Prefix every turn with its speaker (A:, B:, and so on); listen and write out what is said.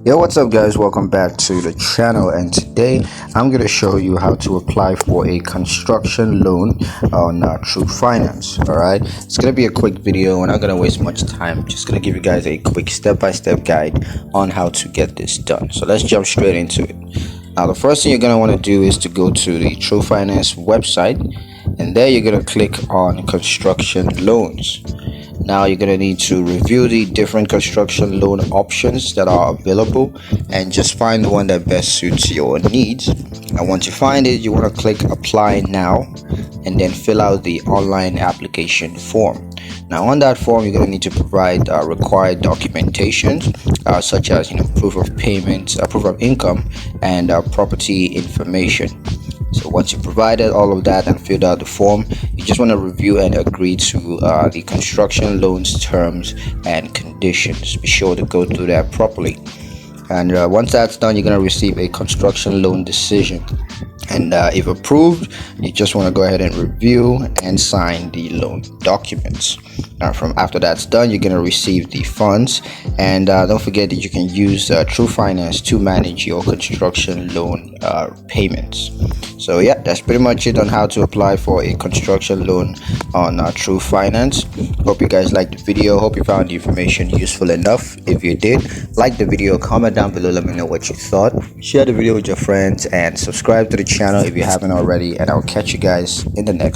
A: Yo, what's up guys, welcome back to the channel, and today I'm going to show you how to apply for a construction loan on Twoguysfinance. All right, it's going to be a quick video. We're not going to waste much time. I'm just going to give you guys a quick step-by-step guide on how to get this done. So let's jump straight into it. Now the first thing you're going to want to do is to go to the Twoguysfinance website, and there you're going to click on construction loans. Now you're going to need to review the different construction loan options that are available and just find the one that best suits your needs. And once you find it, you want to click apply now and then fill out the online application form. Now on that form, you're going to need to provide required documentation such as proof of payment, proof of income, and property information. So once you provided all of that and filled out the form, you just want to review and agree to the construction loans terms and conditions. Be sure to go through that properly. And once that's done, you're going to receive a construction loan decision. And if approved, you just want to go ahead and review and sign the loan documents. Now, after that's done, you're going to receive the funds. And don't forget that you can use Twoguysfinance to manage your construction loan payments. So yeah, that's pretty much it on how to apply for a construction loan on Twoguysfinance. Hope you guys liked the video. Hope you found the information useful enough. If you did, like the video, comment down below, let me know what you thought. Share the video with your friends and subscribe to the channel if you haven't already, and I'll catch you guys in the next